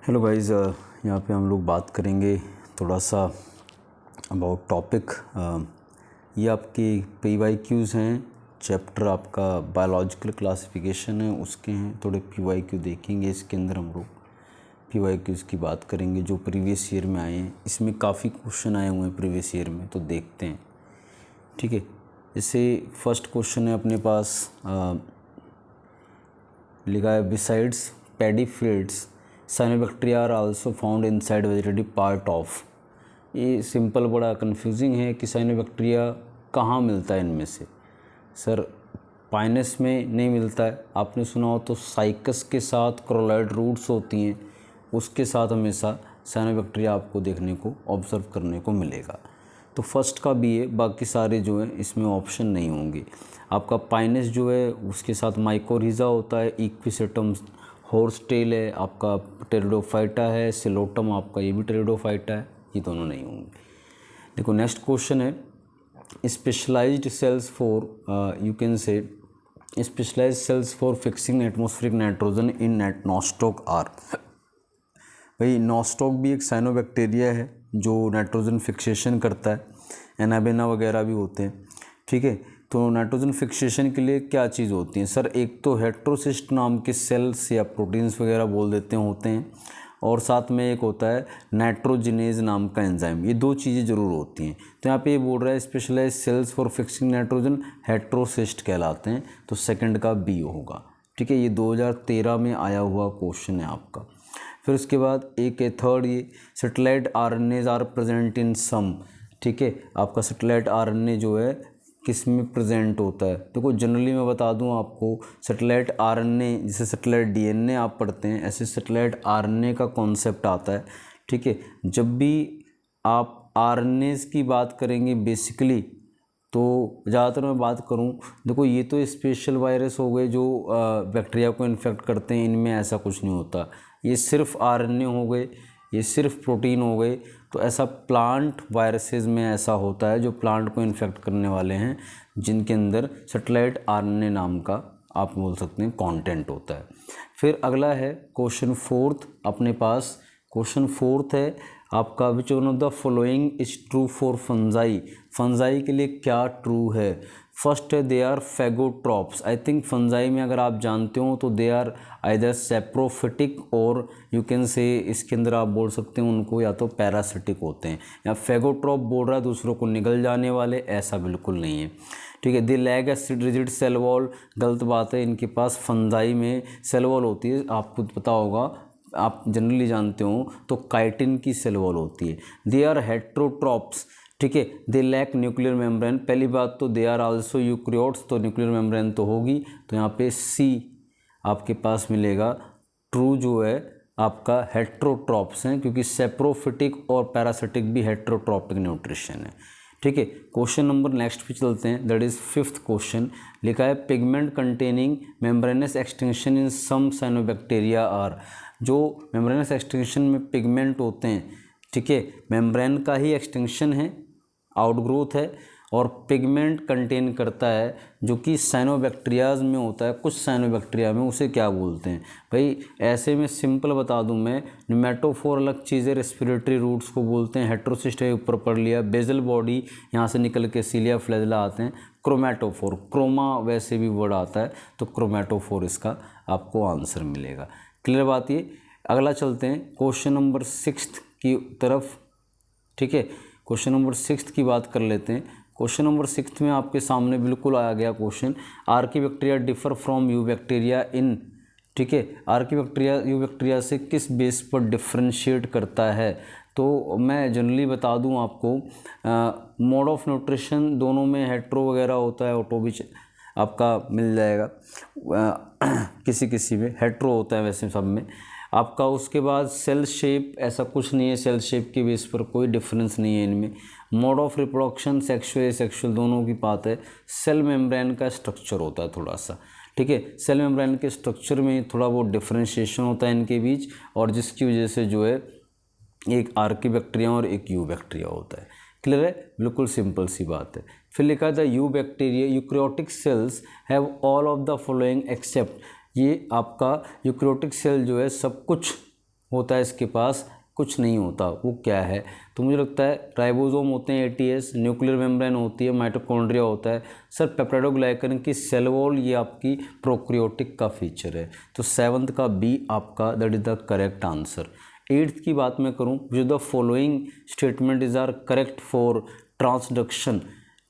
Hello guys, यहाँ पे हम लोग बात करेंगे थोड़ा सा अबाउट टॉपिक। ये आपके PYQs हैं। चैप्टर आपका बायोलॉजिकल क्लासिफिकेशन है, उसके हैं। थोड़े PYQ देखेंगे। इसके अंदर हम लोग PYQs की बात करेंगे जो प्रीवियस ईयर में आए हैं। इसमें काफ़ी क्वेश्चन आए हुए हैं प्रीवियस ईयर में, तो देखते हैं। ठीक है, जैसे फर्स्ट क्वेश्चन है अपने पास, लिखा है besides paddy fields cyanobacteria are also found inside vegetative part of. ये सिंपल बड़ा कंफ्यूजिंग है कि साइनोबैक्टीरिया कहाँ मिलता है इनमें से। सर पाइनस में नहीं मिलता है, आपने सुना हो तो साइकस के साथ क्रोलॉइड रूट्स होती हैं, उसके साथ हमेशा साइनोबैक्टीरिया आपको देखने को ऑब्जर्व करने को मिलेगा। तो फर्स्ट का भी है, बाकी सारे जो हैं इसमें ऑप्शन नहीं होंगे। आपका पाइनस जो है उसके साथ माइकोरिज़ा होता है, इक्विसेटम हॉर्स टेल है, आपका टेरिडोफाइटा है, सिलोटम आपका ये भी टेरिडोफाइटा है, ये दोनों नहीं होंगे। देखो नेक्स्ट क्वेश्चन है specialised cells for you can say specialised cells for fixing atmospheric nitrogen in Nostoc are. भाई नॉस्टॉक भी एक साइनोबैक्टीरिया है जो नाइट्रोजन फिक्सेशन करता है, एनाबेना वगैरह भी होते हैं। ठीक है, तो नाइट्रोजन फिक्सेशन के लिए क्या चीज़ होती है सर? एक तो हेट्रोसिस्ट नाम के सेल्स या प्रोटीन्स वगैरह बोल देते हैं होते हैं, और साथ में एक होता है नाइट्रोजिनेज नाम का एंजाइम। ये दो चीज़ें ज़रूर होती हैं। तो यहाँ पे ये बोल रहा है specialise cells for fixing nitrogen heterocyst कहलाते हैं, तो सेकंड का बी होगा। ठीक है, ये 2013 में आया हुआ क्वेश्चन है आपका। फिर उसके बाद एक है थर्ड, ये satellite RNAs are present in some. ठीक है, आपका सेटेलाइट RNA जो है किस में प्रेजेंट होता है? देखो जनरली मैं बता दूं आपको, सेटेलाइट RNA जैसे सेटेलाइट DNA आप पढ़ते हैं, ऐसे सेटेलाइट RNA का कॉन्सेप्ट आता है। ठीक है, जब भी आप RNAs की बात करेंगे बेसिकली, तो ज़्यादातर मैं बात करूं, देखो ये तो स्पेशल वायरस हो गए जो बैक्टीरिया को इन्फेक्ट करते हैं, इनमें ऐसा कुछ नहीं होता। ये सिर्फ RNA हो गए, ये सिर्फ प्रोटीन हो गए। तो ऐसा प्लांट वायरसेस में ऐसा होता है जो प्लांट को इन्फेक्ट करने वाले हैं, जिनके अंदर सेटेलाइट RNA नाम का आप बोल सकते हैं कंटेंट होता है। फिर अगला है क्वेश्चन फोर्थ अपने पास। क्वेश्चन फोर्थ है आपका, which one of the following is true for fungi. Fungi के लिए क्या ट्रू है? फर्स्ट है they are phagotrophs. I think fungi में अगर आप जानते हो तो दे आर आइदर सेप्रोफिटिक और यू कैन से इसके अंदर आप बोल सकते हैं उनको या तो पैरासिटिक होते हैं। या फैगोट्रॉप बोल रहा है दूसरों को निगल जाने वाले, ऐसा बिल्कुल नहीं है। ठीक है, दे लैग रिजिड सेल वॉल, गलत बात है। इनके पास फंजाई में सेल वॉल होती है, आपको पता होगा, आप जनरली जानते हो तो काइटिन की सेल वॉल होती है। They are heterotrophs. ठीक है, दे लैक न्यूक्लियर मेम्ब्रेन। पहली बात तो दे आर आल्सो यूक्रियोट्स, तो न्यूक्लियर मेम्ब्रेन तो होगी, तो यहाँ पे सी आपके पास मिलेगा। ट्रू जो है आपका हेट्रोट्रॉप्स हैं, क्योंकि सेप्रोफिटिक और पैरासिटिक भी हेट्रोट्रॉपिक न्यूट्रिशन है। ठीक है, क्वेश्चन नंबर नेक्स्ट पे चलते हैं, दैट इज़ फिफ्थ क्वेश्चन। लिखा है pigment containing membranous extension in some cyanobacteria are. जो मेम्ब्रेनस एक्सटेंशन में पिगमेंट होते हैं, ठीक है, मेम्ब्रेन का ही एक्सटेंशन है, आउटग्रोथ है, और पिगमेंट कंटेन करता है जो कि साइनोबैक्टीरियाज में होता है, कुछ साइनोबैक्टीरिया में, उसे क्या बोलते हैं भाई? ऐसे में सिंपल बता दूं मैं, निमेटोफोर अलग चीज़ है, रेस्पिरेटरी रूट्स को बोलते हैं, हेट्रोसिस्ट है ऊपर पढ़ लिया, बेजल बॉडी यहाँ से निकल के सीलिया फ्लैजिला आते हैं, क्रोमैटोफोर, क्रोमा वैसे भी वर्ड आता है, तो क्रोमैटोफोर इसका आपको आंसर मिलेगा। क्लियर बात ये। अगला चलते हैं क्वेश्चन नंबर 6 की तरफ। ठीक है, क्वेश्चन नंबर 6 की बात कर लेते हैं। क्वेश्चन नंबर 6 में आपके सामने बिल्कुल आया गया question, archaebacteria differ from eubacteria in. ठीक है, आर्कीबैक्टीरिया यूबैक्टीरिया से किस बेस पर डिफ्रेंशिएट करता है? तो मैं जनरली बता दूं आपको, मोड ऑफ न्यूट्रिशन दोनों में हेट्रो वगैरह होता है, ऑटो भी आपका मिल जाएगा, किसी किसी में हेट्रो होता है, वैसे सब में आपका। उसके बाद सेल शेप, ऐसा कुछ नहीं है, सेल शेप के बेस पर कोई डिफरेंस नहीं है इनमें। Mode of reproduction sexual asexual दोनों की बात है। सेल मेम्ब्रेन का स्ट्रक्चर होता है थोड़ा सा, ठीक है, सेल मेम्ब्रेन के स्ट्रक्चर में थोड़ा बहुत डिफरेंशिएशन होता है इनके बीच, और जिसकी वजह से जो है एक आर्कीबैक्टीरिया और एक यूबैक्टीरिया होता है। क्लियर है, बिल्कुल सिंपल सी बात है। फिर लिखा था eubacteria eukaryotic cells have all of the following except. ये आपका यूक्रियोटिक सेल जो है सब कुछ होता है इसके पास, कुछ नहीं होता। वो क्या है? तो मुझे लगता है राइबोसोम होते हैं, एटीएस, न्यूक्लियर मेम्ब्रेन होती है, माइटोकॉन्ड्रिया होता है। सर पेप्टाइडोग्लाइकन की सेल वॉल ये आपकी प्रोक्रियोटिक का फीचर है। तो 7th का बी आपका that is the correct answer. 8th की बात मैं करूं, जो the following statement is are correct for transduction.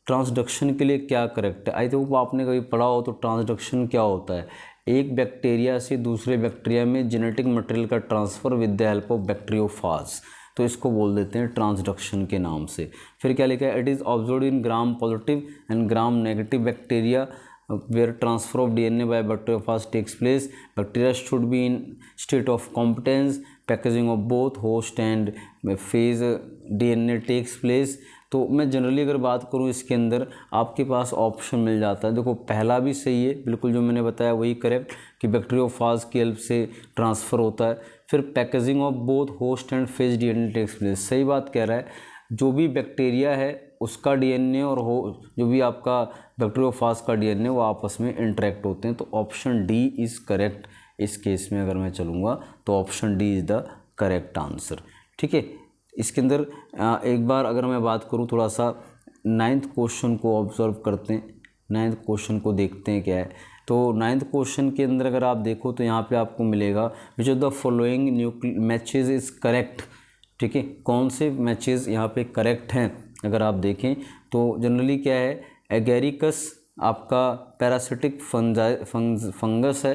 Transduction के लिए क्या करेक्ट है? आई थिंक आपने कभी पढ़ा हो तो ट्रांसडक्शन क्या होता है? एक बैक्टीरिया से दूसरे बैक्टीरिया में जेनेटिक मटेरियल का transfer with the help of bacteriophage, तो इसको बोल देते हैं ट्रांसडक्शन के नाम से। फिर क्या लिखा है? It is observed in gram positive and gram negative bacteria where transfer of DNA by bacteriophage takes place. Bacteria should be in state of competence. Packaging of both host and phase DNA takes place. तो मैं generally अगर बात करूँ इसके अंदर आपके पास option मिल जाता है। देखो पहला भी सही है, बिल्कुल जो मैंने बताया वही करेक्ट कि बैक्टीरियोफाज की हेल्प से ट्रांसफ़र होता है। फिर packaging of both host and phage DNA takes place, सही बात कह रहा है। जो भी बैक्टीरिया है उसका DNA और जो भी आपका बैक्टीरियोफाज का DNA वो आपस में इंटरेक्ट होते हैं। तो ऑप्शन डी इज़ करेक्ट। इस केस में अगर मैं चलूँगा तो option D is the correct answer. ठीक है, इसके अंदर एक बार अगर मैं बात करूँ थोड़ा सा 9th क्वेश्चन को ऑब्जर्व करते हैं, 9th क्वेश्चन को देखते हैं क्या है। तो 9th क्वेश्चन के अंदर अगर आप देखो तो यहाँ पे आपको मिलेगा विच of the following matches is correct. ठीक है, कौन से मैचेस यहाँ पे करेक्ट हैं अगर आप देखें तो जनरली क्या है, एगेरिकस आपका पैरासिटिक फंगस है।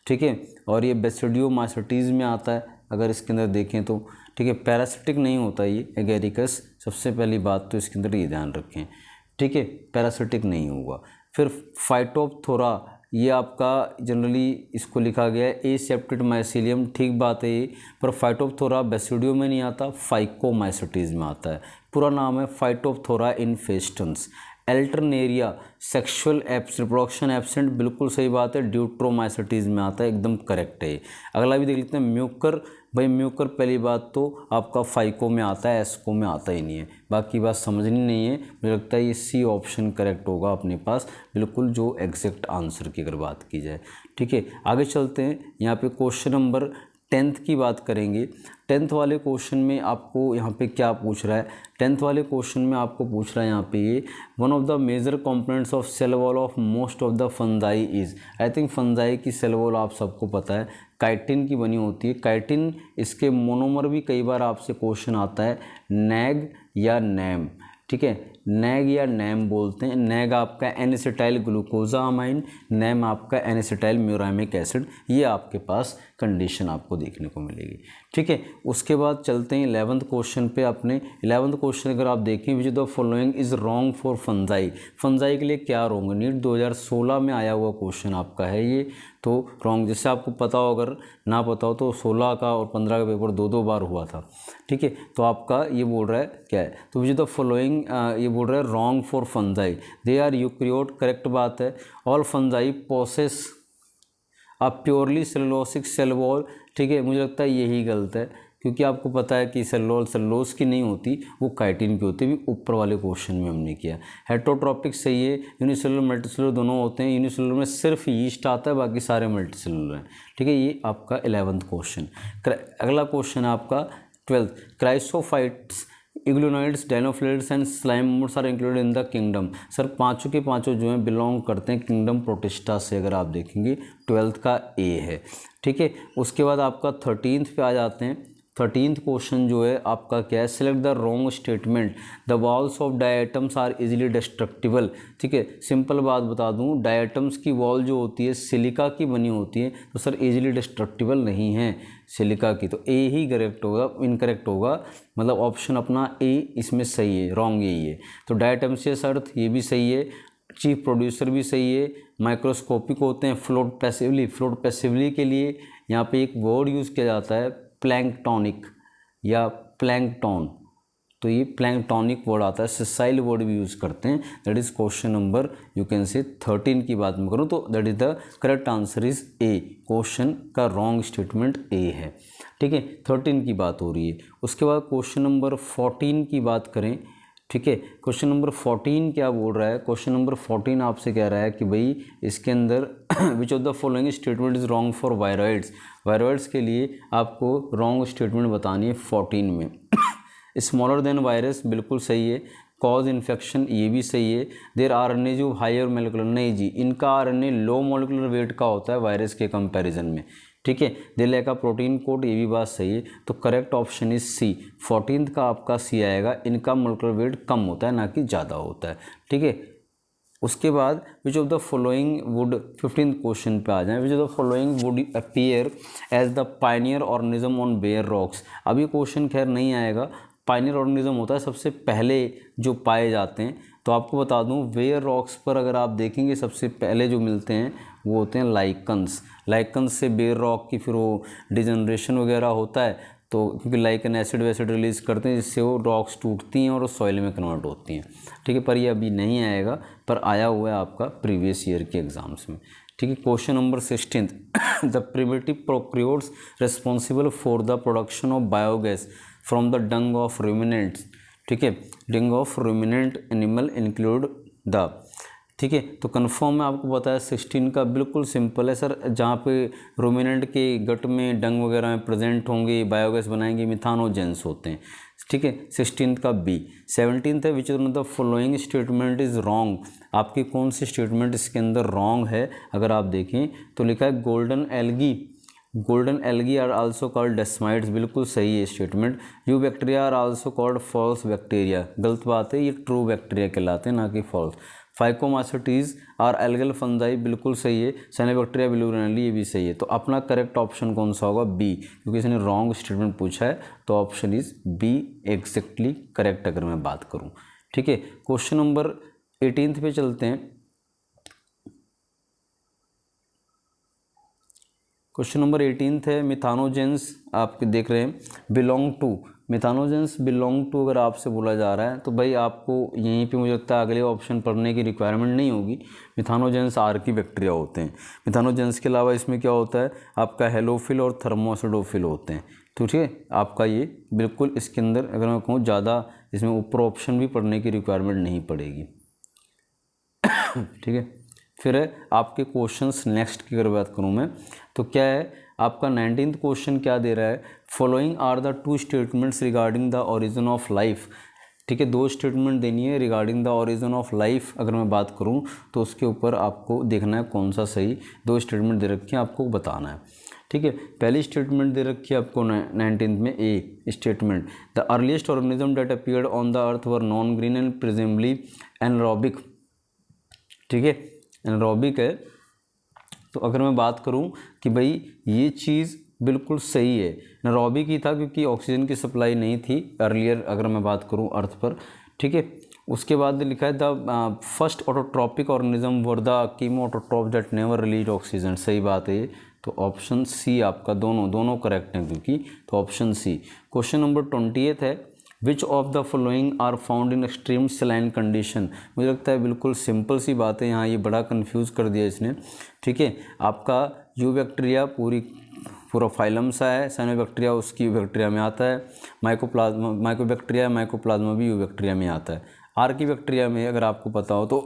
ठीक है, और ये बेसिडियोमाइसिटीज़ में आता है अगर इसके अंदर देखें तो। ठीक है, पैरासिटिक नहीं होता ये एगेरिकस, सबसे पहली बात तो इसके अंदर ये ध्यान रखें। ठीक है, पैरासिटिक नहीं होगा। फिर फाइटोप्थोरा ये आपका जनरली इसको लिखा गया है एसेप्टेड माइसीलियम, ठीक बात है ये, पर फाइटोप्थोरा बेसिडियो में नहीं आता, फाइकोमाइसिटीज़ में आता है। पूरा नाम है फाइटोप्थोरा इनफेस्टेंस। एल्टरनेरिया सेक्सुअल रिप्रोडक्शन एब्सेंट, बिल्कुल सही बात है, ड्यूट्रोमाइसिटीज़ में आता है, एकदम करेक्ट है। अगला भी देख लेते हैं म्यूकर। भाई म्यूकर पहली बात तो आपका फाइको में आता है, एस्को में आता ही नहीं है, बाकी बात समझनी नहीं है। मुझे लगता है ये सी ऑप्शन करेक्ट होगा अपने पास बिल्कुल, जो एग्जैक्ट आंसर की अगर बात की जाए। ठीक है, आगे चलते हैं। यहाँ पे क्वेश्चन नंबर 10th की बात करेंगे। 10th वाले क्वेश्चन में आपको यहाँ पे क्या पूछ रहा है? 10th वाले क्वेश्चन में आपको पूछ रहा है यहाँ पे ये one of the major components of cell wall of most of the fungi is. I think fungi की सेल वॉल आप सबको पता है काइटिन की बनी होती है। काइटिन, इसके मोनोमर भी कई बार आपसे क्वेश्चन आता है, नैग या नैम। ठीक है, नैग या नैम बोलते हैं। नैग आपका एनेसिटाइल ग्लूकोजामाइन, नैम आपका एनेसिटाइल म्यूरामिक एसिड, ये आपके पास कंडीशन आपको देखने को मिलेगी। ठीक है, उसके बाद चलते हैं 11th क्वेश्चन पे। अपने 11th क्वेश्चन अगर आप देखें, which the following is wrong for fungi. Fungi के लिए क्या रॉन्ग? नीट 2016 में आया हुआ क्वेश्चन आपका है ये, तो रॉन्ग। जैसे आपको पता हो, अगर ना पता हो तो 16 का और 15 का पेपर दो बार हुआ था। ठीक है, तो आपका ये बोल रहा है क्या है, तो विच द फॉलोइंग ये बोल रहा है wrong for fungi, they are eukaryote, correct बात है। All fungi possess a purely cellulosic cell wall. ठीक है, मुझे लगता है यही गलत है, क्योंकि आपको पता है कि सेलुलोज की नहीं होती, वो काइटिन की होती है, भी ऊपर वाले क्वेश्चन में हमने किया। हेटरोट्रॉपिक सही है, यूनिसेलुलर मल्टीसेलुलर दोनों होते हैं। यूनिसेलुलर में सिर्फ यीस्ट आता है, बाकी सारे मल्टीसेलुलर हैं। ठीक है, ये आपका 11th क्वेश्चन। अगला क्वेश्चन है आपका 12th। Chrysophytes, euglenoids, dinoflagellates and slime moulds are included in the kingdom. Sir पांचों के पांचों जो हैं बिलोंग करते हैं किंगडम प्रोटिस्टा से, अगर आप देखेंगे 12th का ए है। ठीक है, उसके बाद आपका 13th पे आ जाते हैं। 13th क्वेश्चन जो है आपका क्या है, select the wrong statement, the walls of diatoms are easily destructible. ठीक है, सिंपल बात बता दूं, डायटम्स की वॉल जो होती है सिलिका की बनी होती है, तो सर इजीली डिस्ट्रक्टिबल नहीं है सिलिका की, तो ए ही करेक्ट होगा, इनकरेक्ट होगा। मतलब ऑप्शन अपना ए इसमें सही है, रॉन्ग यही है। तो डायटम्सियस अर्थ ये भी सही है, चीफ प्रोड्यूसर भी सही है, माइक्रोस्कोपिक होते हैं, फ्लोट पैसिवली। फ्लोट पैसिवली के लिए यहाँ पे एक वर्ड यूज़ किया जाता है प्लैंकटॉनिक या प्लैंकटॉन, तो ये प्लैंकटॉनिक वर्ड आता है। सिसाइल वर्ड भी यूज़ करते हैं। That is question number you can से 13 की बात मैं करूँ तो that is the correct answer is a. Question का रॉन्ग स्टेटमेंट ए है। ठीक है, 13 की बात हो रही है। उसके बाद क्वेश्चन नंबर 14 की बात करें, ठीक है। क्वेश्चन नंबर 14 क्या बोल रहा है, क्वेश्चन नंबर 14 आपसे कह रहा है कि भाई इसके अंदर विच of the following statement is wrong for viroids. Viroids के लिए आपको रॉन्ग स्टेटमेंट बतानी है 14 में। स्मॉलर देन वायरस बिल्कुल सही है, कॉज इन्फेक्शन ये भी सही है, देर आरएनए जो हाई और मोलिकुलर, नहीं जी, इनका आरएनए लो मोलिकुलर वेट का होता है वायरस के कंपैरिजन में, ठीक है। दे लैक का प्रोटीन कोड, ये भी बात सही है। तो correct option is C, 14th का आपका सी आएगा। इनका मोलिकुलर वेट कम होता है ना कि ज़्यादा होता है, ठीक है। उसके बाद which of the following would, 15th question पे आ जाए, which of the following would appear as the pioneer organism on bare rocks. अभी क्वेश्चन खैर नहीं आएगा, पायनियर ऑर्गेनिज्म होता है सबसे पहले जो पाए जाते हैं। तो आपको बता दूं बेयर रॉक्स पर अगर आप देखेंगे सबसे पहले जो मिलते हैं वो होते हैं लाइकन्स। लाइकन्स से बेयर रॉक की फिर वो डिजनरेशन वगैरह होता है, तो क्योंकि लाइकन एसिड वैसिड रिलीज़ करते हैं जिससे वो रॉक्स टूटती हैं और सॉइल में कन्वर्ट होती हैं, ठीक है। पर ये अभी नहीं आएगा, पर आया हुआ है आपका प्रीवियस ईयर के एग्जाम्स में, ठीक है। Question number 16 the primitive prokaryotes responsible for the production of biogas from the dung of ruminants, ठीक है। Dung of ruminant animal include the, ठीक है। तो कन्फर्म है, आपको बताया 16 का बिल्कुल सिंपल है सर। जहाँ पे रूमिनेंट के गट में डंग वगैरह में प्रेजेंट होंगे, बायोगैस बनाएंगे, मिथानोजेंस होते हैं, ठीक है। 16th का बी। 17th है which the following statement is wrong. आपकी कौन सी स्टेटमेंट इसके अंदर रॉन्ग है, अगर आप देखें तो लिखा है golden algae, golden algae are also called desmids, बिल्कुल सही है statement. Eubacteria are also called false bacteria, गलत बात है, ये ट्रू बैक्टीरिया कहलाते हैं ना कि फॉल्स। फाइकोमास्टिस आर एल्गल फंजाई, बिल्कुल सही है। साइनोबैक्टीरिया ब्लूरेनली, ये भी सही है। तो अपना करेक्ट ऑप्शन कौन सा होगा, बी, क्योंकि इसने रॉन्ग स्टेटमेंट पूछा है, तो option is B exactly correct अगर मैं बात करूँ, ठीक है। क्वेश्चन नंबर 18 पे चलते हैं। क्वेश्चन नंबर 18 है मिथानोजेंस, आप देख रहे हैं belong to, methanogens belong to अगर आपसे बोला जा रहा है तो भाई आपको यहीं पे मुझे लगता है अगले ऑप्शन पढ़ने की रिक्वायरमेंट नहीं होगी। मिथानोजेंस आर्की बैक्टीरिया होते हैं। मिथानोजेंस के अलावा इसमें क्या होता है आपका हेलोफिल और थर्मोसिडोफिल होते हैं, तो ठीक है। आपका ये बिल्कुल इसके अंदर अगर मैं कहूँ ज़्यादा इसमें ऊपर ऑप्शन भी पढ़ने की रिक्वायरमेंट नहीं पड़ेगी, ठीक है। फिर है आपके क्वेश्चंस नेक्स्ट की अगर बात करूँ मैं तो क्या है आपका 19th क्वेश्चन क्या दे रहा है, following are the two statements regarding the origin of life, ठीक है। दो स्टेटमेंट देनी है regarding the origin of life. अगर मैं बात करूँ तो उसके ऊपर आपको देखना है कौन सा सही, दो स्टेटमेंट दे रखी हैं आपको बताना है, ठीक है। पहली स्टेटमेंट दे रखी है आपको 19th में a statement, the earliest organism that appeared on the earth were non green and presumably anaerobic, ठीक है, एनरोबिक है। तो अगर मैं बात करूं कि भाई ये चीज़ बिल्कुल सही है, एनरोबिक ही था क्योंकि ऑक्सीजन की सप्लाई नहीं थी अर्लियर अगर मैं बात करूं अर्थ पर, ठीक है। उसके बाद लिखा है the first autotrophic organism were the chemo autotroph that never release oxygen, सही बात है ये। तो ऑप्शन सी आपका दोनों करेक्ट हैं क्योंकि, तो ऑप्शन सी। क्वेश्चन नंबर 28 है which of the following are found in extreme saline condition. मुझे लगता है बिल्कुल सिंपल सी बात है, यहाँ ये बड़ा कंफ्यूज कर दिया इसने, ठीक है। आपका यू बैक्टीरिया पूरा फाइलम सा है, साइनोबैक्टीरिया उसकी यू बैक्टीरिया में आता है, माइकोप्लाज्मा भी यू बैक्टीरिया में आता है। आर्की बैक्टीरिया में अगर आपको पता हो तो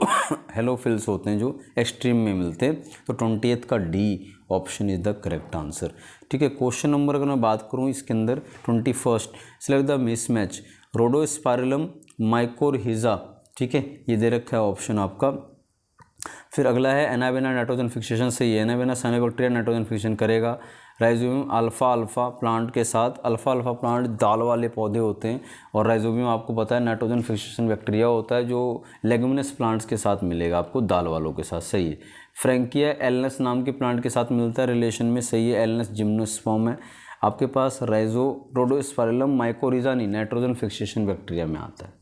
हेलोफिल्स होते हैं जो एक्सट्रीम में मिलते हैं। तो 28 का D option is the correct answer, ठीक है। क्वेश्चन नंबर अगर मैं बात करूँ इसके अंदर 21 सिलेक्ट द मिसमैच, रोडोस्पाइरलम माइकोरहिजा, ठीक है, ये दे रखा है ऑप्शन आपका। फिर अगला है एनाबेना नाइट्रोजन फिक्सेशन से, ये एनाबेना साइनोबैक्टीरिया नाइट्रोजन फिक्सेशन करेगा। राइजोबियम अल्फा प्लांट के साथ, अल्फा प्लांट दाल वाले पौधे होते हैं, और राइजोबियम आपको पता है नाइट्रोजन फिक्सेशन बैक्टीरिया होता है जो लेगुमिनस प्लांट्स के साथ मिलेगा आपको, दाल वालों के साथ, सही है। फ्रैंकिया एलनस नाम के प्लांट के साथ मिलता है रिलेशन में, सही है, एलनस जिम्नोस्पर्म है। आपके पास रोडोस्पाइरलम माइकोरिजा नहीं, नाइट्रोजन फिक्सेशन बैक्टीरिया में आता है,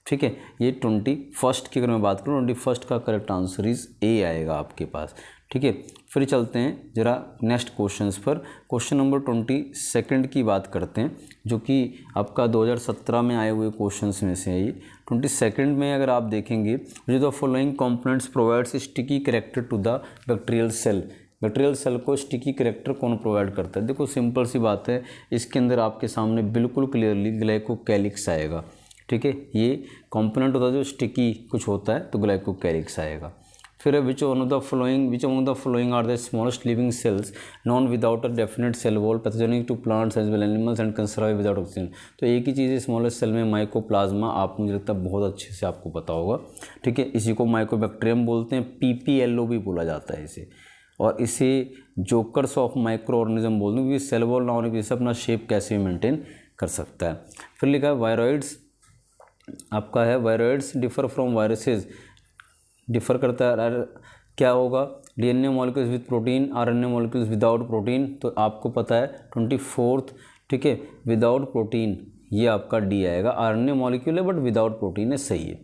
ठीक है। ये 21 की अगर मैं बात करूँ 21 का करेक्ट आंसर इज ए आएगा आपके पास, ठीक है। फिर चलते हैं जरा नेक्स्ट क्वेश्चंस पर। क्वेश्चन नंबर 22 की बात करते हैं जो कि आपका 2017 में आए हुए क्वेश्चंस में से है ये। 22 में अगर आप देखेंगे जो the following components provides sticky character to the bacterial cell, bacterial cell को स्टिकी कैरेक्टर कौन प्रोवाइड करता है। देखो सिंपल सी बात है, इसके अंदर आपके सामने बिल्कुल क्लियरली ग्लाइकोकैलिक्स आएगा, ठीक है, ये कंपोनेंट होता है जो स्टिकी कुछ होता है, तो ग्लाइकोकैलिक्स आएगा। फिर which among the following are the smallest living cells known without a definite cell wall pathogenic to plants as well animals and can survive without oxygen. तो एक ही चीज़ है स्मॉलेस्ट सेल में, माइकोप्लाज्मा, आप मुझे लगता है बहुत अच्छे से आपको पता होगा, ठीक है। इसी को माइकोबैक्टीरियम बोलते हैं, PPLO भी बोला जाता है इसे, और इसे जोकर्स ऑफ माइक्रो ऑर्गेनिज्म बोलते हैं, क्योंकि सेल वॉल ना होने की वजह से अपना शेप कैसे भी मेंटेन कर सकता है। फिर लिखा है वायरॉइड्स, आपका है viroids differ from viruses, differ करता है, क्या होगा, DNA molecules with protein, RNA molecules without protein. तो आपको पता है 24th, ठीक है, विदाउट प्रोटीन, ये आपका D आएगा। RNA मॉलिक्यूल है बट विदाउट प्रोटीन है, सही है,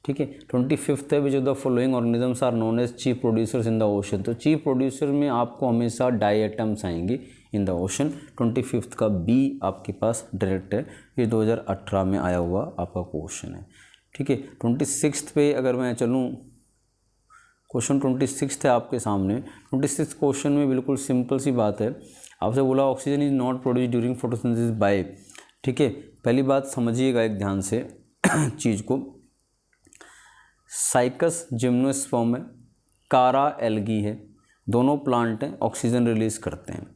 ठीक है। 25th है which of the following organisms are known as chief producers in the ocean. तो चीफ प्रोड्यूसर में आपको हमेशा डाई एटम्स आएंगे इन द ओशन। 25th का B आपके पास डायरेक्ट है, ये 2018 में आया हुआ आपका क्वेश्चन है, ठीक है। 26th पे अगर मैं चलूँ, क्वेश्चन 26 है आपके सामने। 26 क्वेश्चन में बिल्कुल सिंपल सी बात है, आपसे बोला oxygen is not produce during photosynthesis by, ठीक है। पहली बात समझिएगा एक ध्यान से चीज़ को, साइकस जिम्नोस्पर्म है, कारा एल्गी है, दोनों प्लांट हैं, ऑक्सीजन रिलीज करते हैं।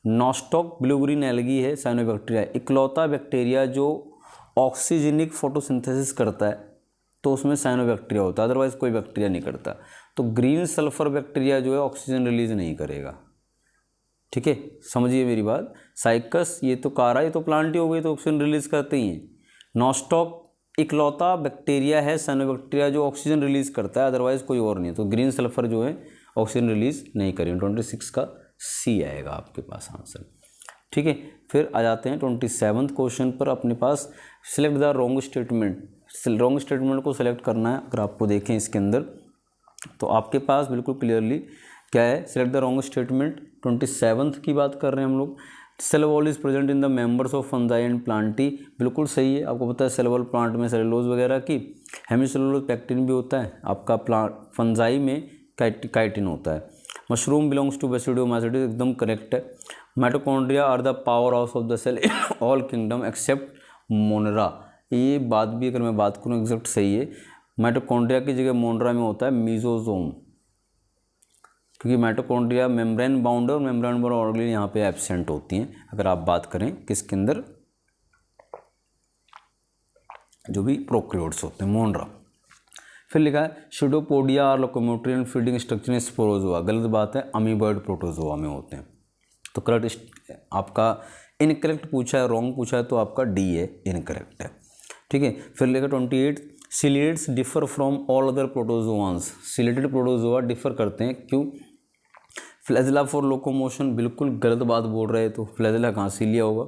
नॉस्टॉक ब्लू ग्रीन एल्गी है, साइनोबैक्टीरिया, इकलौता बैक्टीरिया जो ऑक्सीजनिक फोटोसिंथेसिस करता है, तो उसमें साइनोबैक्टीरिया होता है, अदरवाइज कोई बैक्टीरिया नहीं करता। तो ग्रीन सल्फर बैक्टीरिया जो है ऑक्सीजन रिलीज नहीं करेगा, ठीक है, समझिए मेरी बात। साइकस ये तो कारा, ये तो प्लांट ही हो गई, तो ऑक्सीजन रिलीज करते ही हैं। नॉस्टॉक इकलौता बैक्टीरिया है, साइनोबैक्टीरिया, जो ऑक्सीजन रिलीज करता है, अदरवाइज कोई और नहीं है। तो ग्रीन सल्फर जो है ऑक्सीजन रिलीज नहीं करेंगे। 26 का C आएगा आपके पास आंसर, ठीक है। फिर आ जाते हैं 27th क्वेश्चन पर अपने पास, select the wrong statement. Wrong statement को सिलेक्ट करना है। अगर आपको देखें इसके अंदर तो आपके पास बिल्कुल क्लियरली क्या है, select the wrong statement. 27th की बात कर रहे हैं हम लोग। Cell wall is present in the members of fungi and plantae, बिल्कुल सही है। आपको पता है सेल वॉल प्लांट में सेलुलोज वगैरह की, हेमीसेलुलोज पेक्टिन भी होता है, आपका प्लांट फंजाई में काइटिन होता है। मशरूम बिलोंग्स टू बेसिडियोमाइसीटी, एकदम करेक्ट है। Mitochondria are the power house of the cell all kingdom except Monera, ये बात भी अगर मैं बात करूँ एग्जैक्ट सही है। माइटोकॉन्ड्रिया की जगह मोनरा में होता है मीजोजोम, क्योंकि माइटोकॉन्ड्रिया मेम्ब्रेन बाउंड और मेम्ब्रेन बाउंड ऑर्गेनेल यहाँ पे एब्सेंट होती हैं। अगर आप बात करें किसके अंदर, जो भी प्रोकैरियोट्स होते हैं, मोनरा। फिर लिखा है स्यूडोपोडिया और locomotory and feeding structure in Sporozoa, गलत बात है, अमीबॉइड प्रोटोजोआ में होते हैं। तो करेक्ट आपका इनकरेक्ट पूछा है, रॉन्ग पूछा है, तो आपका D है, इनकरेक्ट है, ठीक है। फिर लेकर 28 ciliates differ from all other protozoans, ciliated protozoa differ करते हैं, क्यों, फ्लैजिला फॉर लोकोमोशन, बिल्कुल गलत बात बोल रहे हैं, तो फ्लैजिला कहाँ से लिया होगा।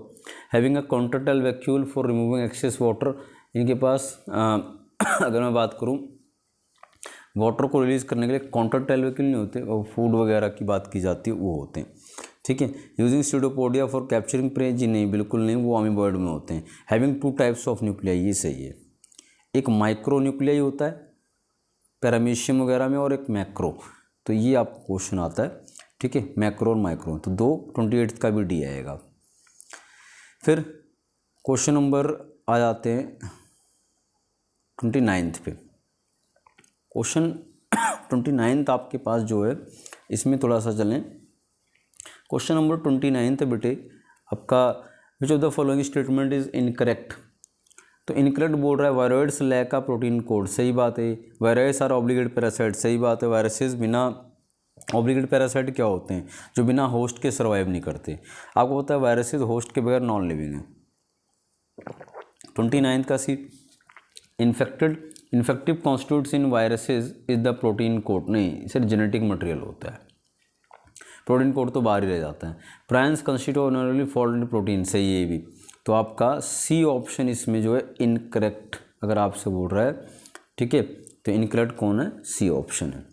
Having a contractile vacuole for removing excess water, इनके पास अगर मैं बात करूँ वाटर को रिलीज करने के लिए कॉन्ट्रेक्टाइल वैक्यूल नहीं होते, और फूड वगैरह की बात की जाती है वो होते हैं, ठीक है। Using pseudopodia for capturing prey, जी नहीं, बिल्कुल नहीं, वो अमीबॉइड में होते हैं। हैविंग 2 टाइप्स ऑफ न्यूक्लियाई, ये सही है, एक माइक्रो न्यूक्लियाई होता है पैरामीशियम वगैरह में, और एक मैक्रो, तो ये आपको क्वेश्चन आता है, ठीक है, मैक्रो और माइक्रो, तो 28 का भी D आएगा। फिर क्वेश्चन नंबर आ जाते हैं 29 पे। क्वेश्चन 29 आपके पास जो है, इसमें थोड़ा सा चलें। क्वेश्चन नंबर 29 है बेटे आपका, विच of the following statement is incorrect. तो इनकरेक्ट बोल रहा है वायरॉइड्स लैक का प्रोटीन कोड, सही बात है। वायरस आर ऑब्लिगेट पैरासाइट, सही बात है। वायरसेस बिना, ऑब्लिगेट पैरासाइट क्या होते हैं, जो बिना होस्ट के सर्वाइव नहीं करते। आपको पता है वायरसेस होस्ट के बगैर नॉन लिविंग है। 29 का C, infective constitutes in viruses is the protein code, नहीं, सिर्फ जेनेटिक मटेरियल होता है, प्रोटीन कोड तो बाहर ही रह जाता है। प्रायंस कंस्टिट्यूट ऑनरली फॉल्ट इन प्रोटीन, सही है ये भी। तो आपका C ऑप्शन इसमें जो है इनकरेक्ट, अगर आपसे बोल रहा है, ठीक है, तो इनकरेक्ट कौन है, C ऑप्शन है।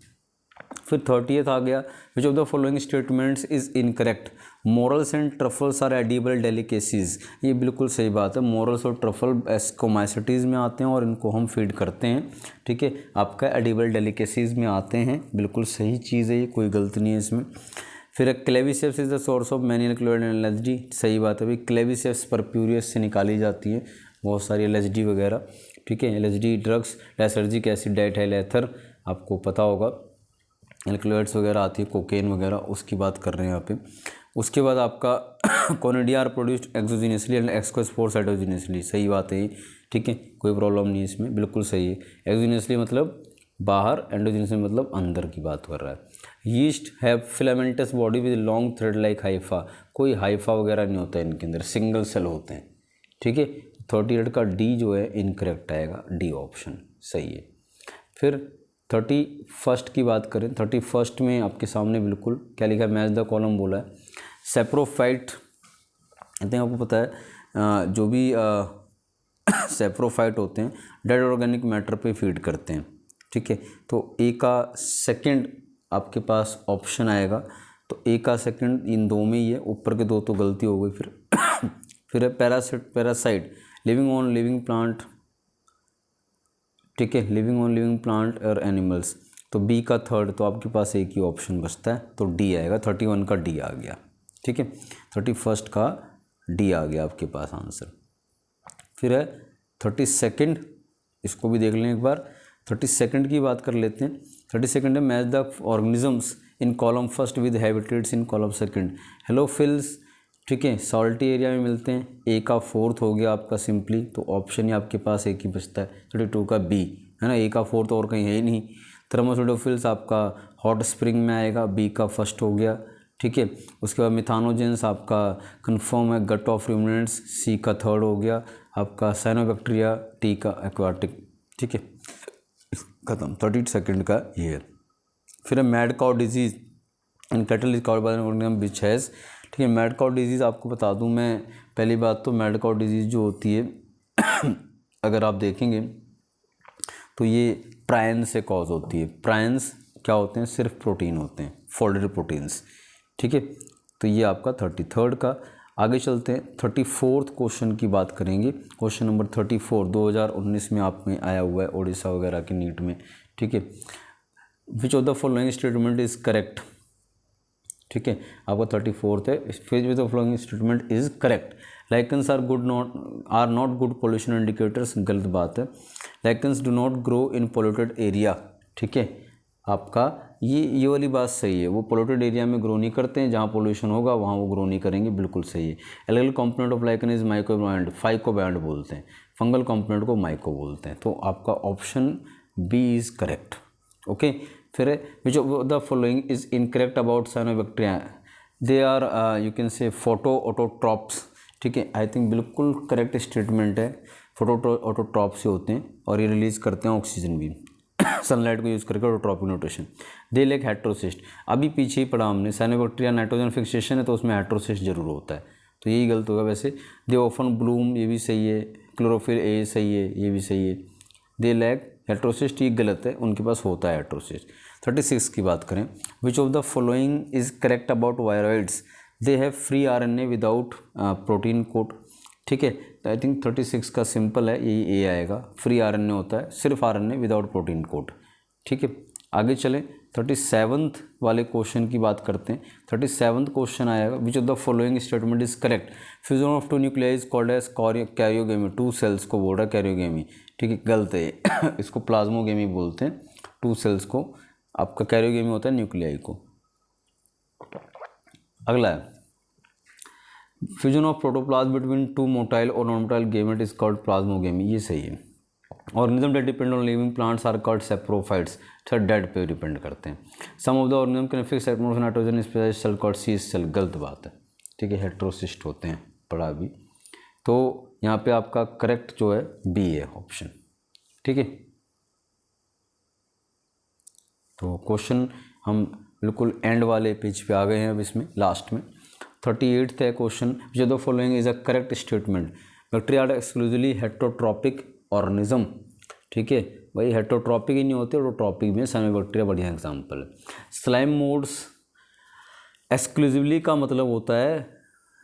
फिर 30th आ गया, which of the following statements is incorrect. Morels and truffles are edible delicacies, ये बिल्कुल सही बात है। मोरल्स और ट्रफल एस्कोमाइसिटीज़ में आते हैं और इनको हम फीड करते हैं, ठीक है, आपका एडिबल डेलिकेसीज में आते हैं, बिल्कुल सही चीज़ है ये, कोई गलती नहीं है इसमें। फिर Claviceps is the source of many nucleoid energy, सही बात है भाई, क्लेविसेप्स परप्यूरियस से निकाली जाती है, बहुत सारी LSD वगैरह, ठीक है। LSD drugs, lysergic acid, diethyl ether, आपको पता होगा एल्कलॉइड्स वगैरह आती है, कोकेन वगैरह, उसकी बात कर रहे हैं यहाँ पे। उसके बाद आपका कोनिडिया आर प्रोड्यूस्ड एक्सोजिनियसली एंड एक्सकोस्पोर साइटोजिनियसली, सही बात है ये, ठीक है, कोई प्रॉब्लम नहीं है इसमें, बिल्कुल सही है। एक्सोजिनियसली मतलब बाहर, एंडोजिनियसली मतलब अंदर की बात कर रहा है। Yeast have filamentous body with long thread like Haifa, कोई हाइफा वगैरह नहीं होता है इनके अंदर, सिंगल सेल होते हैं, ठीक है। 38 का डी जो है इनकरेक्ट आएगा, डी ऑप्शन सही है। फिर 31 की बात करें, 31 में आपके सामने बिल्कुल क्या लिखा है, मैच द कॉलम बोला है। सेप्रोफाइट, इतने आपको पता है जो भी सेप्रोफाइट होते हैं डेड ऑर्गेनिक मैटर पे फीड करते हैं, ठीक है। तो ए का सेकंड आपके पास ऑप्शन आएगा, तो ए का सेकंड इन दो में ही है, ऊपर के दो तो गलती हो गई। फिर है parasite living on living plant, ठीक है, लिविंग ऑन लिविंग प्लांट और एनिमल्स, तो बी का थर्ड, तो आपके पास एक ही ऑप्शन बचता है, तो डी आएगा। 31 का डी आ गया, ठीक है, 31 का डी आ गया आपके पास आंसर। फिर है 32, इसको भी देख लें एक बार। 32 की बात कर लेते हैं। 32 है match the organisms in column first with habitats in column second. Halophiles, ठीक है, सॉल्टी एरिया में मिलते हैं। ए का फोर्थ हो गया आपका सिंपली, तो ऑप्शन ही आपके पास एक ही बचता है, 32 का बी है ना। ए का फोर्थ और कहीं है ही नहीं। थर्मोसोडोफिल्स आपका हॉट स्प्रिंग में आएगा, बी का फर्स्ट हो गया, ठीक है। उसके बाद मिथानोजेंस आपका कंफर्म है, गट ऑफ रूमिनेंट्स, सी का थर्ड हो गया आपका। साइनोबैक्टीरिया, टी का एक्वाटिक, ठीक है, खत्म। 32 का ये है। फिर है mad cow disease in cattle is called by an organism which has, ठीक है। मैड काउ डिजीज़ आपको बता दूं मैं, पहली बात तो मैड काउ डिजीज़ जो होती है अगर आप देखेंगे तो ये प्रायन से कॉज होती है। प्रायंस क्या होते हैं, सिर्फ प्रोटीन होते हैं, फोल्डेड प्रोटीन्स, ठीक है। तो ये आपका 33 का। आगे चलते हैं, 34 क्वेश्चन की बात करेंगे। क्वेश्चन नंबर 34 2019 में आप में आया हुआ है, ओडिशा वगैरह के नीट में, ठीक है। Which of the following statement is correct, ठीक है, आपका 34 है। Which of the following statement is correct. Lichens are not good pollution indicators, गलत बात है। Lichens do not grow in polluted area, ठीक है, आपका ये वाली बात सही है, वो पोल्यूटेड एरिया में ग्रो नहीं करते हैं, जहाँ पोल्यूशन होगा वहाँ वो ग्रो नहीं करेंगे, बिल्कुल सही है। Algal component of lichen is mycobiont, phycobiont बोलते हैं, फंगल कंपोनेंट को माइको बोलते हैं, तो आपका option B is correct, okay. फिर which of the following is incorrect about cyanobacteria, they are you can say photo autotrophs, ठीक है, आई थिंक बिल्कुल करेक्ट स्टेटमेंट है। फोटो ऑटोट्रॉप्स से होते हैं और ये रिलीज़ करते हैं ऑक्सीजन भी सनलाइट को यूज़ करके, ऑटोट्रॉपिक न्यूट्रिशन। दे लेक हेट्रोसिस्ट, अभी पीछे ही पढ़ा हमने, साइनोबैक्टीरिया नाइट्रोजन फिक्सेशन है तो उसमें हेट्रोसिस्ट जरूर होता है, तो यही गलत होगा वैसे। दे ऑफन ब्लूम, ये भी सही है। क्लोरोफिल ए सही है, ये भी सही है। दे लैक हेट्रोसिस्ट, ये गलत है, उनके पास होता है हेट्रोसिस्ट। 36 की बात करें, विच of the following is correct about viroids, they have free RNA without protein code, ठीक है। तो आई थिंक 36 का सिंपल है, यही ए आएगा, फ्री RNA होता है, सिर्फ RNA विदाउट प्रोटीन कोड, ठीक है। आगे चलें, 37 वाले क्वेश्चन की बात करते हैं। 37 क्वेश्चन आएगा, which of the following statement is correct. Fusion of two nuclei is called as karyogamy, 2 cells को बोल रहा है कैरियोगेमी, ठीक है, गलत है इसको प्लाज्मोगेमी बोलते हैं, 2 सेल्स को, आपका कैरियोगेमी होता है न्यूक्लियाई को। अगला है fusion of protoplasm between 2 motile और non motile gamete is called plasmogamy, ये सही है। Organism that depend on living plants are called saprophytes, third dead पे डिपेंड करते हैं। Some of the organism can fix atmosphere nitrogen special cell called C cell, गलत बात है, ठीक है, हेट्रोसिस्ट होते हैं, पढ़ा अभी। तो यहाँ पे आपका करेक्ट जो है बी है ऑप्शन, ठीक है। तो क्वेश्चन हम बिल्कुल एंड वाले पेज पे आ गए हैं अब इसमें लास्ट में। 38 है question, which of the following is a correct statement. Bacteria are exclusively heterotrophic organism, ठीक है, भाई हेट्रोट्रॉपिक ही नहीं होते, ऑटोट्रॉपिक में साइनोबैक्टीरिया बढ़िया एग्जाम्पल है। स्लाइम मोड्स, एक्सक्लूसिवली का मतलब होता है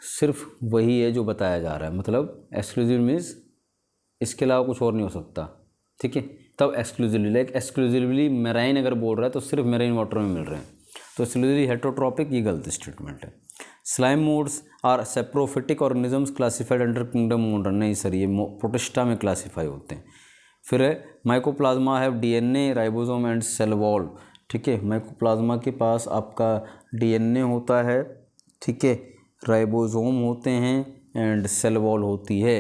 सिर्फ वही है जो बताया जा रहा है, मतलब एक्सक्लूसिव मीन्स इसके अलावा कुछ और नहीं हो सकता, ठीक है, तब एक्सक्लूसिवली, लाइक एक्सक्लूसिवली मेराइन अगर बोल रहा है तो सिर्फ मेराइन वाटर में मिल रहे हैं, तो एक्सक्लूसिवली हेट्रोट्रॉपिक, ये गलत स्टेटमेंट है। Slime moulds are saprophytic organisms classified under kingdom Monera, नहीं सर ये प्रोटिस्टा में क्लासीफाई होते हैं। फिर है mycoplasma have DNA, ribosome and cell wall, ठीक है। माइकोप्लाज्मा के पास आपका डीएनए होता है, ठीक है, राइबोसोम होते हैं एंड सेल वॉल होती है।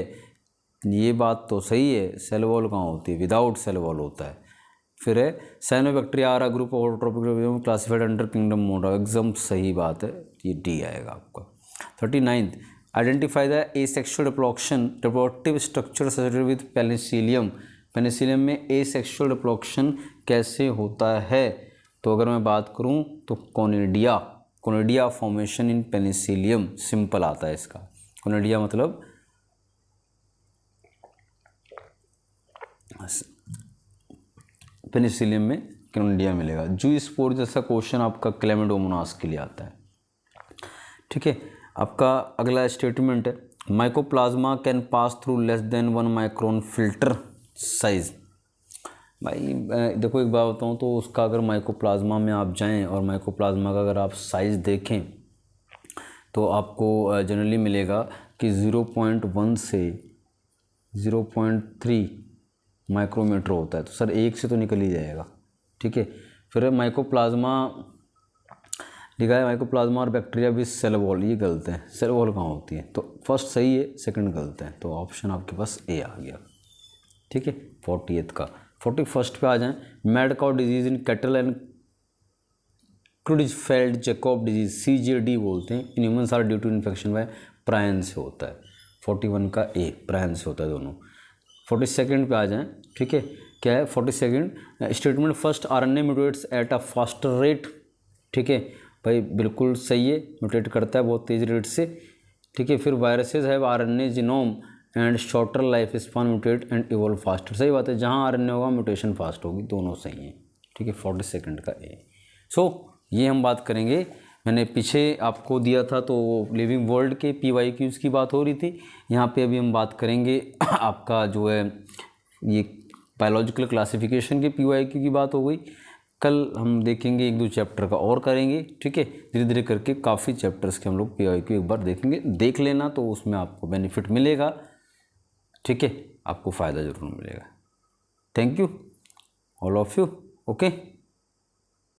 ये बात तो सही है, सेल वॉल कहाँ होती है, विदाउट सेल वॉल होता है। फिर है cyanobacteria are a group of tropical classified under kingdom Monera, एकदम सही बात है, ये डी आएगा आपका। 39th identify the asexual reproductive structure associated with Penicillium. Penicillium में एसेक्सुअल रिप्रोडक्शन कैसे होता है, तो अगर मैं बात करूं तो कोनिडिया फॉर्मेशन इन पेनिसिलियम, सिंपल आता है इसका। कोनिडिया मतलब पेनिसिलियम में कोनिडिया मिलेगा। जू स्पोर जैसा क्वेश्चन आपका क्लेमिडोमोनास के लिए आता है, ठीक है। आपका अगला स्टेटमेंट है mycoplasma can pass through less than 1 micron filter size. भाई देखो एक बात बताऊँ तो उसका अगर माइकोप्लाज्मा में आप जाएं और माइकोप्लाज्मा का अगर आप साइज़ देखें तो आपको जनरली मिलेगा कि 0.1 से 0.3 माइक्रोमीटर होता है, तो सर एक से तो निकल ही जाएगा, ठीक है। फिर माइकोप्लाज्मा लिखा है माइकोप्लाज्मा और बैक्टीरिया भी सेल वॉल, ये गलत है, सेल वॉल कहाँ होती है, तो फर्स्ट सही है सेकंड गलत है, तो ऑप्शन आपके पास ए आ गया, ठीक है। 40th का 41st पे आ जाएं, mad cow disease in cattle and Creutzfeldt Jakob disease, CJD बोलते हैं, in humans are due to infection by prion से होता है। 41 का ए, प्रायन से होता है दोनों। 42nd पे आ जाएं, ठीक है, क्या है 42nd statement first RNA mutates at a faster rate, ठीक है भाई बिल्कुल सही है, म्यूटेट करता है बहुत तेज़ रेट से, ठीक है। फिर viruses have RNA genome and shorter life span mutate and evolve faster, सही बात है, जहाँ RNA होगा म्यूटेशन फास्ट होगी, दोनों सही हैं, ठीक है। 42nd का ए। सो ये हम बात करेंगे, मैंने पीछे आपको दिया था तो लिविंग वर्ल्ड के PYQs की बात हो रही थी, यहाँ पे अभी हम बात करेंगे आपका जो है ये बायोलॉजिकल क्लासिफिकेशन के PYQ की बात हो गई। कल हम देखेंगे 1-2 चैप्टर का और करेंगे, ठीक है, धीरे धीरे करके काफ़ी चैप्टर्स के हम लोग PYQ एक बार देखेंगे, देख लेना तो उसमें आपको बेनिफिट मिलेगा, ठीक है, आपको फ़ायदा ज़रूर मिलेगा। Thank you all of you, okay.